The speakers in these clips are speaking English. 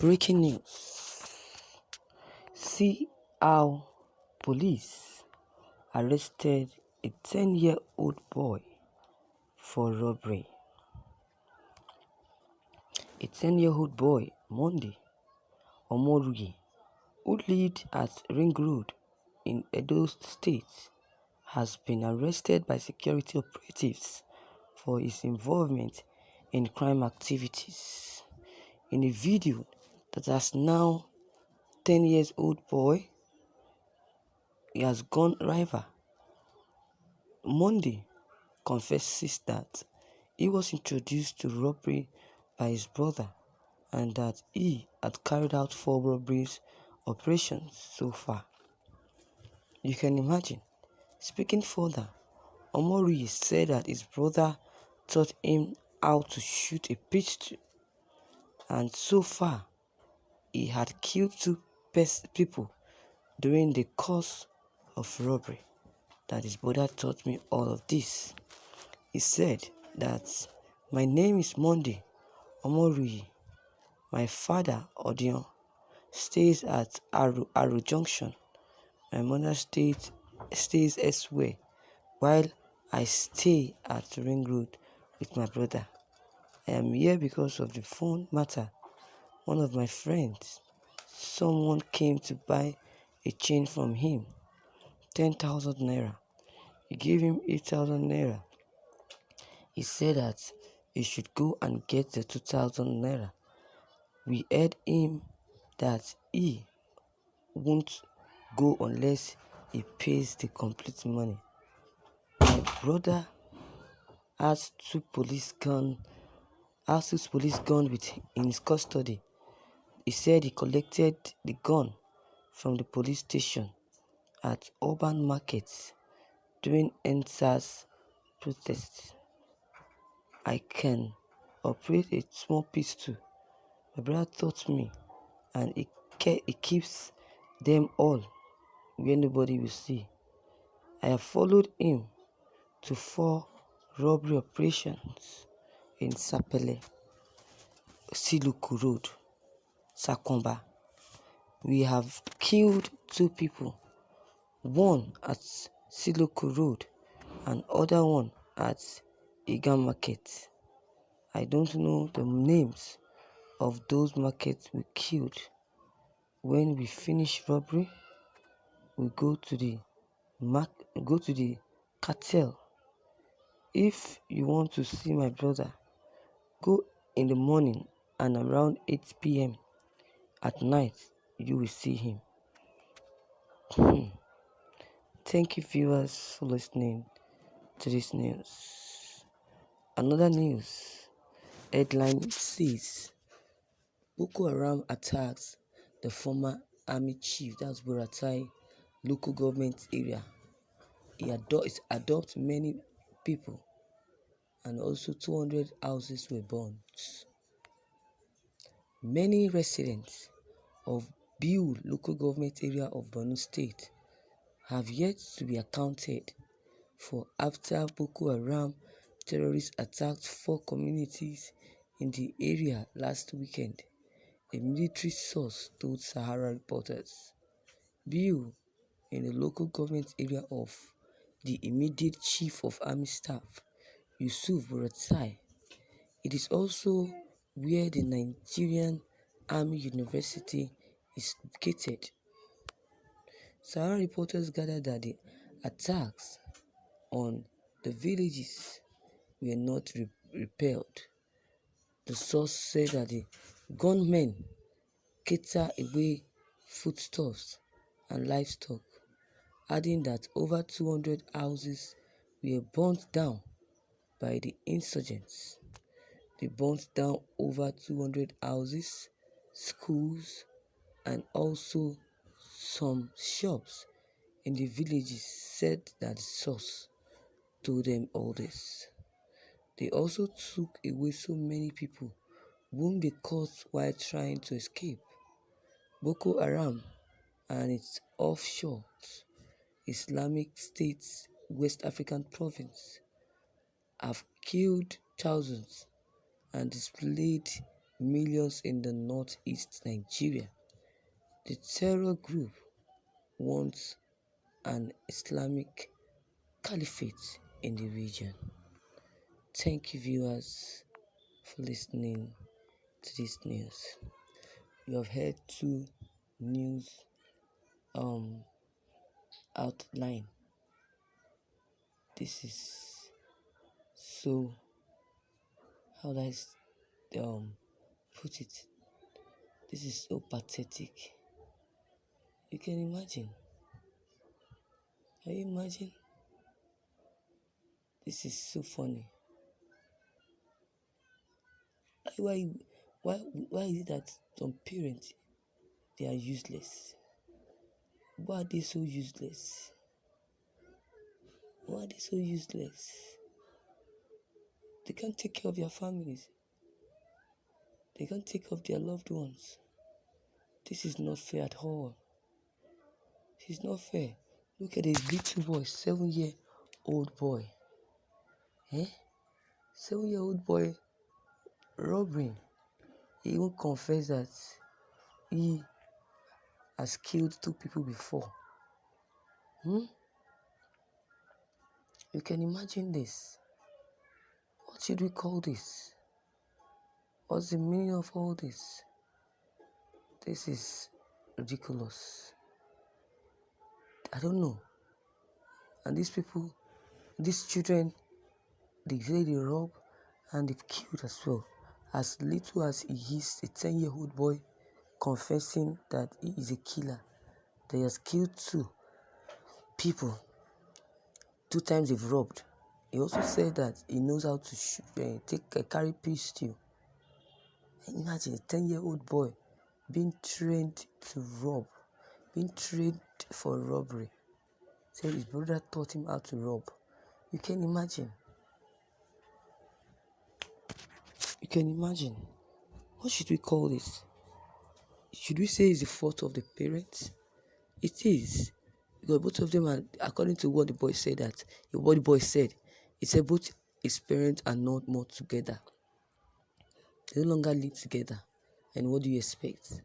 Breaking news. See how police arrested a 10-year-old boy for robbery. A 10-year-old boy, Monday, Omoruyi, who lived at Ring Road in Edo State, has been arrested by security operatives for his involvement in crime activities. In a video that has now 10-year-old boy, he has gone rival. Monday confesses that he was introduced to robbery by his brother and that he had carried out 4 robberies operations so far. You can imagine. Speaking further, Omori said that his brother taught him how to shoot a pistol, and so far he had killed 2 people during the course of robbery. That his brother taught me all of this. He said that my name is Monday Omori. My father, Odion, stays at Aru Junction. My mother stays elsewhere, while I stay at Ring Road with my brother. I am here because of the phone matter. One of my friends, someone came to buy a chain from him, 10,000 naira. He gave him 8,000 naira. He said that he should go and get the 2,000 naira. We heard him that he won't go unless he pays the complete money. My brother has 2 police guns in his custody. He said he collected the gun from the police station at Urban Market during NSAS protests. I can operate a small pistol. My brother taught me, and he keeps them all where nobody will see. I have followed him to 4 robbery operations in Sapele, SSøkøh Road, Sakomba. We have killed 2 people, one at SS økøh Road and other one at Igan Market. I don't know the names of those markets we killed. When we finish robbery, we go to the cartel. If you want to see my brother, go in the morning and around 8 p.m. at night, you will see him. Thank you, viewers, for listening to this news. Another news headline says Boko Haram attacks the former army chief, that's Buratai, local government area. It adopts many people, and also 200 houses were burned. Many residents of Biu local government area of Borno State have yet to be accounted for after Boko Haram terrorists attacked 4 communities in the area last weekend, a military source told Sahara reporters. Biu, in the local government area of the immediate chief of army staff, Yusuf Buratai. It is also where the Nigerian Army University is located. Sahara reporters gathered that the attacks on the villages were not repelled. The source said that the gunmen cater away foodstuffs and livestock, adding that over 200 houses were burnt down by the insurgents. They burnt down over 200 houses, schools, and also some shops in the villages, said that the source told them all this. They also took away so many people whom they caught while trying to escape. Boko Haram and its offshore Islamic State's West African province have killed thousands and displaced millions in the northeast Nigeria. The terror group wants an Islamic caliphate in the region. Thank you, viewers, for listening to this news. You have heard two news outline. This is so, how do I put it? This is so pathetic. You can imagine. Can you imagine? This is so funny. Why is it that some parents, they are useless? Why are they so useless? Why are they so useless? They can't take care of their families. They can't take care of their loved ones. This is not fair at all. This is not fair. Look at this little boy, 7-year-old boy. 7-year-old boy robbing. He even confessed that he has killed 2 people before. You can imagine this. What should we call this? What's the meaning of all this? This is ridiculous. I don't know. And these people, these children, they say they rob and they've killed as well. As little as he is, a 10-year-old boy confessing that he is a killer. They has killed 2 people. 2 times they've robbed. He also said that he knows how to carry pistol. Imagine a 10-year-old boy being trained to rob, being trained for robbery. So his brother taught him how to rob. You can imagine. You can imagine. What should we call this? Should we say it's the fault of the parents? It is. Because both of them are, according to what the boy said, he said both his parents are not more together. They no longer live together. And what do you expect?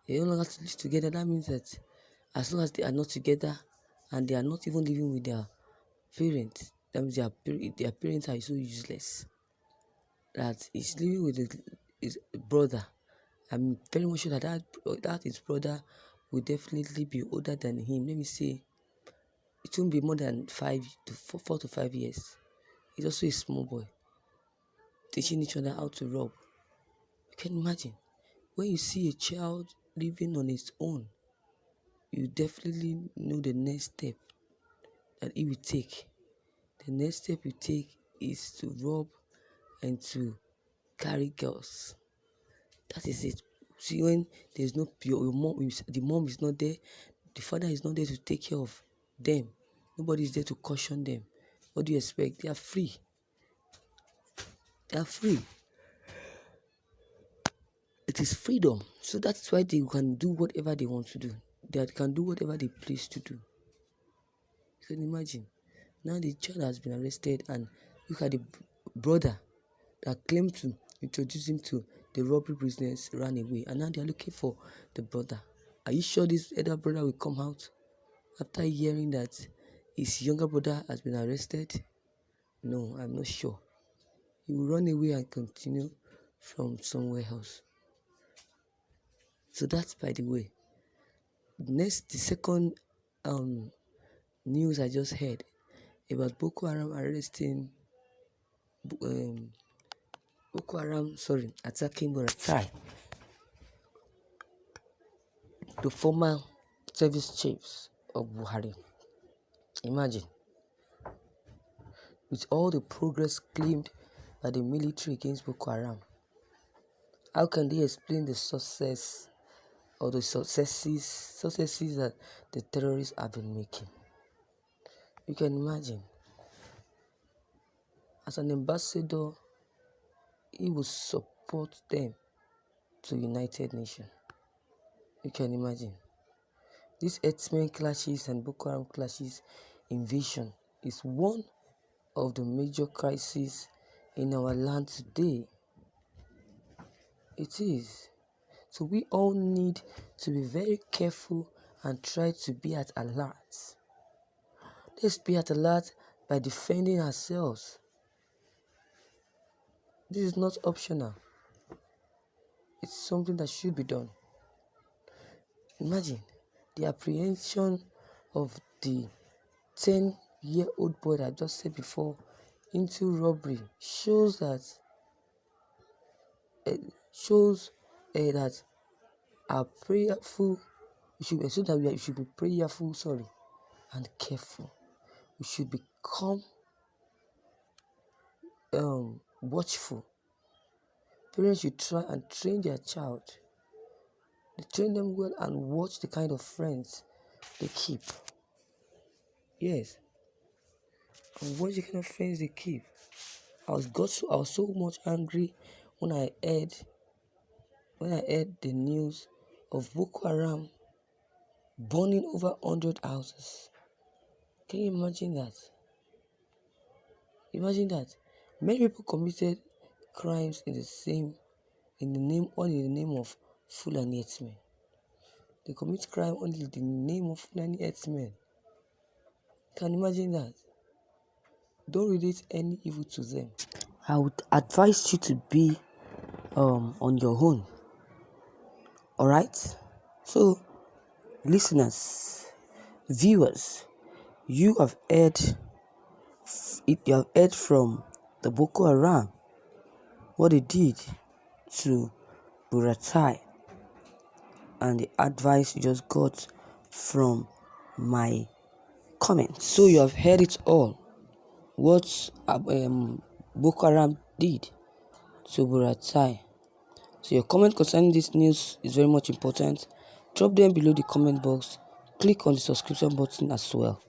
They no longer live together. That means that as long as they are not together and they are not even living with their parents, that means their parents are so useless. That he's living with his brother. I'm very much sure that his brother will definitely be older than him. Let me say, it won't be more than 4 to 5 years. He's also a small boy, teaching each other how to rob. You can imagine. When you see a child living on his own, you definitely know the next step that he will take. The next step you take is to rob and to carry girls. That is it. See, when there's no your mom, the mom is not there, the father is not there to take care of them. Nobody is there to caution them. What do you expect? They are free. They are free. It is freedom. So that's why they can do whatever they want to do. They can do whatever they please to do. You can imagine. Now the child has been arrested, and look at the brother that claimed to introduce him to the robbery business ran away, and now they are looking for the brother. Are you sure this elder brother will come out after hearing that his younger brother has been arrested? No, I'm not sure. He will run away and continue from somewhere else. So that's by the way. The second news I just heard about Boko Haram attacking Buratai, the former service chiefs of Buhari. Imagine, with all the progress claimed by the military against Boko Haram, how can they explain the successes that the terrorists have been making? You can imagine. As an ambassador, he will support them to United Nations. You can imagine. This X-Men clashes and Boko Haram clashes invasion is one of the major crises in our land today. It is. So we all need to be very careful and try to be at alert. Let's be at alert by defending ourselves. This is not optional. It's something that should be done. Imagine the apprehension of the 10-year-old boy that I just said before into robbery shows that our prayerful. We should we should be prayerful, and careful. We should become watchful. Parents should try and train their child. They train them well and watch the kind of friends they keep. Yes, and watch the kind of friends they keep. I was so much angry when I heard the news of Boko Haram burning over 100 houses. Can you imagine that? Imagine that. Many people committed crimes in the name of Fulani herdsmen. They commit crime only in the name of Fulani herdsmen. Can you imagine that? Don't relate any evil to them. I would advise you to be on your own. Alright? So, listeners, viewers, you have heard from the Boko Haram what they did to Buratai, and the advice you just got from my comments. So you have heard it all. What Boko Haram did to Buratai. So your comment concerning this news is very much important. Drop them below the comment box. Click on the subscription button as well.